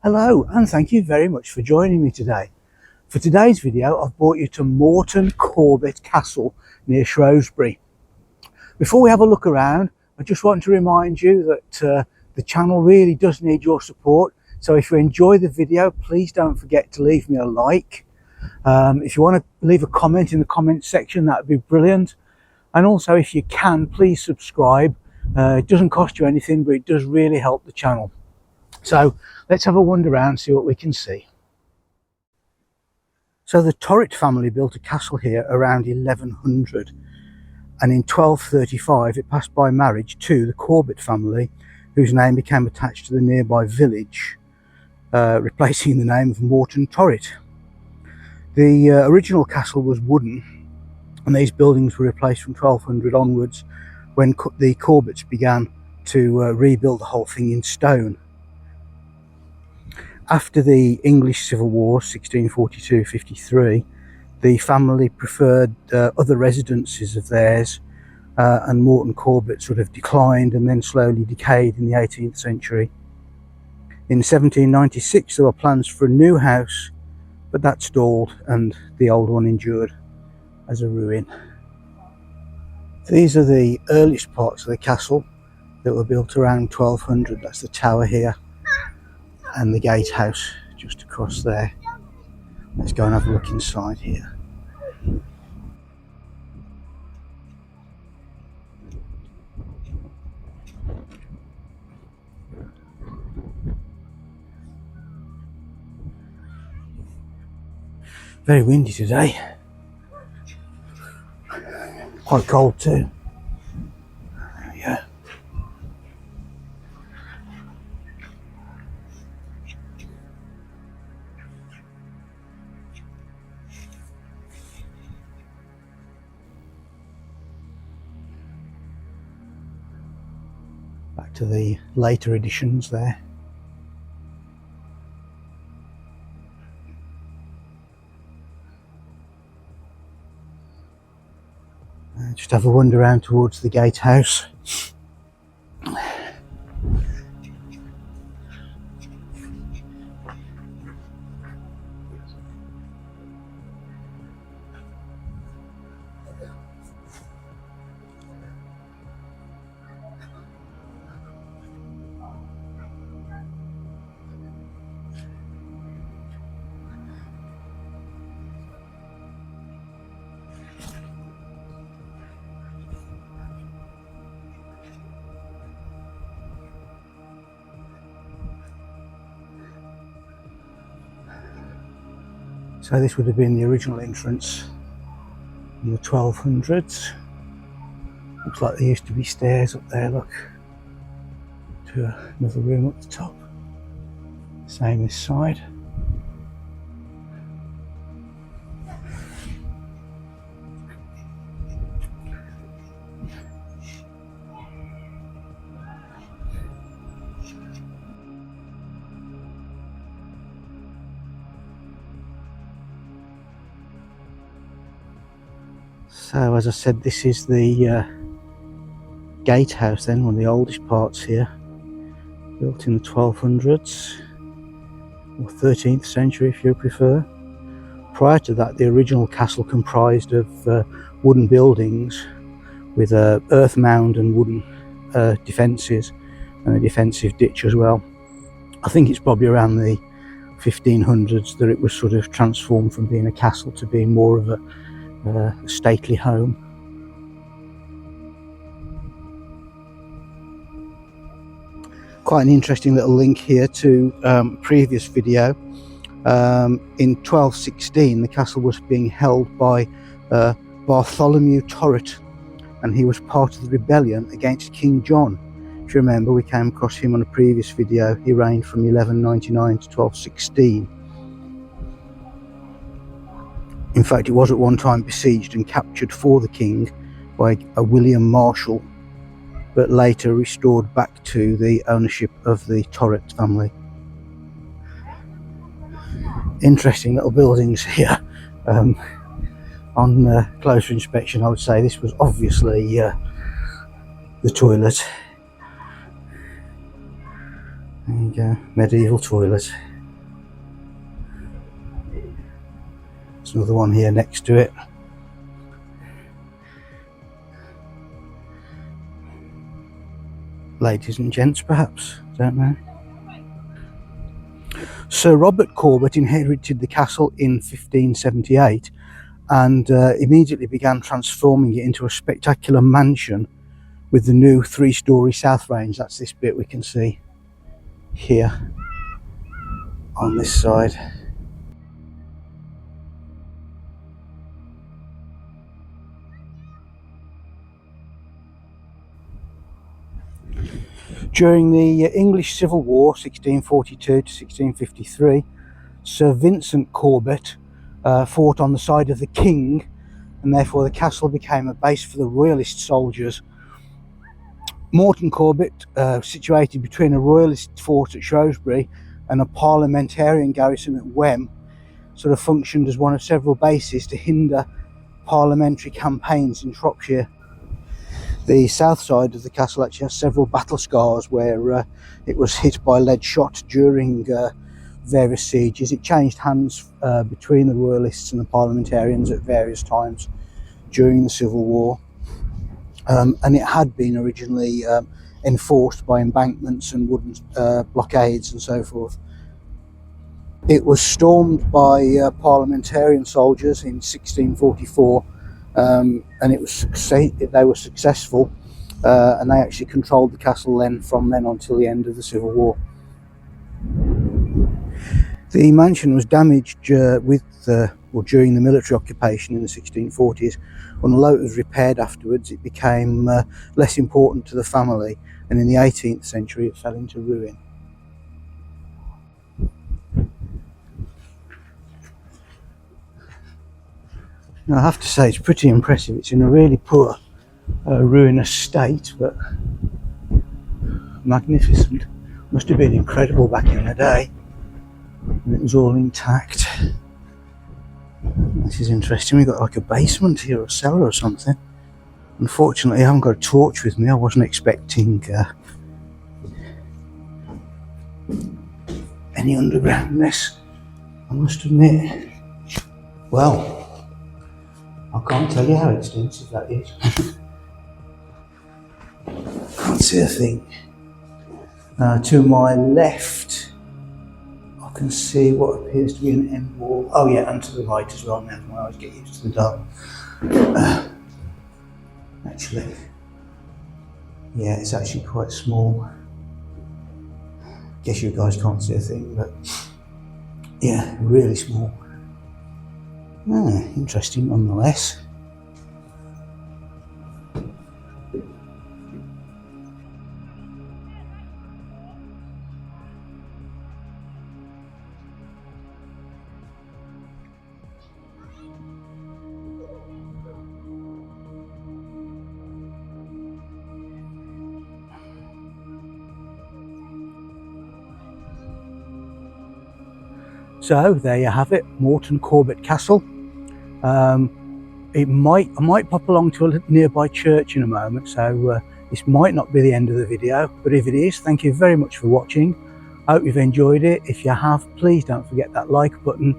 Hello, and thank you very much for joining me today. For today's video, I've brought you to Moreton Corbet Castle near Shrewsbury. Before we have a look around, I just want to remind you that the channel really does need your support. So if you enjoy the video, please don't forget to leave me a like. If you want to leave a comment in the comment section, that would be brilliant. And also, if you can, please subscribe. It doesn't cost you anything, but it does really help the channel. So let's have a wander around, see what we can see. So the Torret family built a castle here around 1100, and in 1235 it passed by marriage to the Corbet family, whose name became attached to the nearby village, replacing the name of Moreton Torret. The original castle was wooden, and these buildings were replaced from 1200 onwards, when the Corbets began to rebuild the whole thing in stone. After the English Civil War, 1642-53, the family preferred other residences of theirs, and Moreton Corbet sort of declined and then slowly decayed in the 18th century. In 1796 there were plans for a new house, but that stalled and the old one endured as a ruin. These are the earliest parts of the castle that were built around 1200. That's the tower here and the gatehouse just across there. Let's go and have a look inside here. Very windy today. Quite cold too. There we go. Back to the later editions there. Just have a wander around towards the gatehouse. So this would have been the original entrance in the 1200s. Looks like there used to be stairs up there, look, to another room up the top. Same this side. So as I said, this is the gatehouse then, one of the oldest parts here, built in the 1200s or 13th century if you prefer. Prior to that, the original castle comprised of wooden buildings with a earth mound and wooden defences and a defensive ditch as well. I think it's probably around the 1500s that it was sort of transformed from being a castle to being more of a stately home. Quite an interesting little link here to a previous video. In 1216 the castle was being held by Bartholomew Torret, and he was part of the rebellion against King John. If you remember, we came across him on a previous video. He reigned from 1199 to 1216. In fact, it was at one time besieged and captured for the king by a William Marshal, but later restored back to the ownership of the Torret family. Interesting little buildings here. On closer inspection, I would say this was obviously the toilet. There you go, medieval toilet. There's another one here next to it. Ladies and gents, perhaps, don't know. Sir Robert Corbet inherited the castle in 1578 and immediately began transforming it into a spectacular mansion with the new 3-storey south range. That's this bit we can see here on this side. During the English Civil War, 1642 to 1653, Sir Vincent Corbet fought on the side of the king, and therefore the castle became a base for the royalist soldiers. Moreton Corbet, situated between a royalist fort at Shrewsbury and a parliamentarian garrison at Wem, sort of functioned as one of several bases to hinder parliamentary campaigns in Shropshire. The south side of the castle actually has several battle scars where it was hit by lead shot during various sieges. It changed hands between the royalists and the parliamentarians at various times during the Civil War, and it had been originally enforced by embankments and wooden blockades and so forth. It was stormed by parliamentarian soldiers in 1644, and they were successful, and they actually controlled the castle from then until the end of the Civil War. The mansion was damaged during the military occupation in the 1640s, and although it was repaired afterwards, it became less important to the family, and in the 18th century it fell into ruin. Now, I have to say, it's pretty impressive. It's in a really poor, ruinous state, but magnificent. Must have been incredible back in the day, and it was all intact. This is interesting. We've got like a basement here, or a cellar or something. Unfortunately, I haven't got a torch with me. I wasn't expecting any undergroundness, I must admit. Well, I can't tell you how extensive that is. Can't see a thing. To my left, I can see what appears to be an end wall. Oh yeah, and to the right as well. Now I always get used to the dark. Actually, yeah, it's actually quite small. Guess you guys can't see a thing, but yeah, really small. Interesting nonetheless. So there you have it, Moreton Corbet Castle. I might pop along to a nearby church in a moment, so this might not be the end of the video, but if it is, thank you very much for watching. I hope you've enjoyed it. If you have, please don't forget that like button,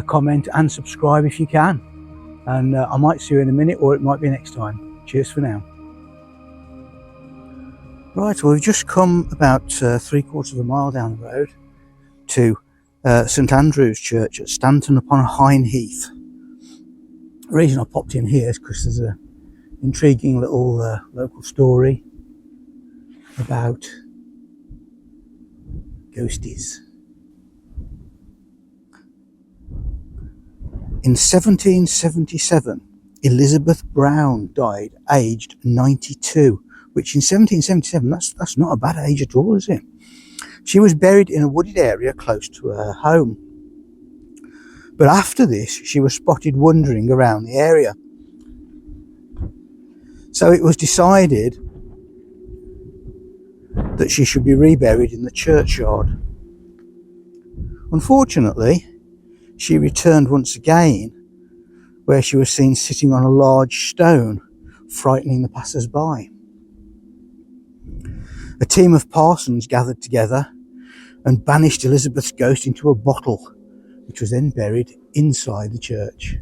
comment and subscribe if you can. And I might see you in a minute, or it might be next time. Cheers for now. Right, well, we've just come about 3/4 of a mile down the road to St Andrew's Church at Stanton Upon Hine Heath. The reason I popped in here is because there's an intriguing little local story about ghosties. In 1777, Elizabeth Brown died aged 92, which in 1777, that's not a bad age at all, is it? She was buried in a wooded area close to her home. But after this, she was spotted wandering around the area. So it was decided that she should be reburied in the churchyard. Unfortunately, she returned once again, where she was seen sitting on a large stone, frightening the passers-by. A team of parsons gathered together and banished Elizabeth's ghost into a bottle, which was then buried inside the church.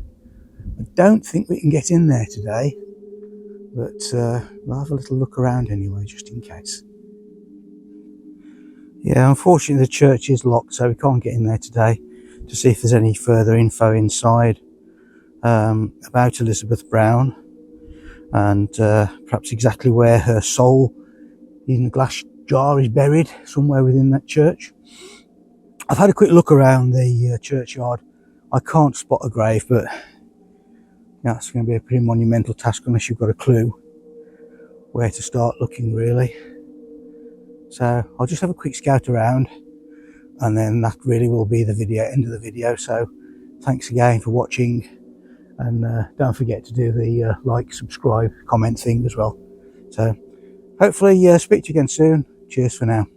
I don't think we can get in there today, but we'll have a little look around anyway, just in case. Yeah, unfortunately the church is locked, so we can't get in there today to see if there's any further info inside about Elizabeth Brown, and perhaps exactly where her soul in a glass jar is buried, somewhere within that church. I've had a quick look around the churchyard. I can't spot a grave, but yeah, it's going to be a pretty monumental task unless you've got a clue where to start looking, really. So I'll just have a quick scout around, and then that really will be the end of the video. So thanks again for watching, and don't forget to do the like, subscribe, comment thing as well. So hopefully speak to you again soon. Cheers for now.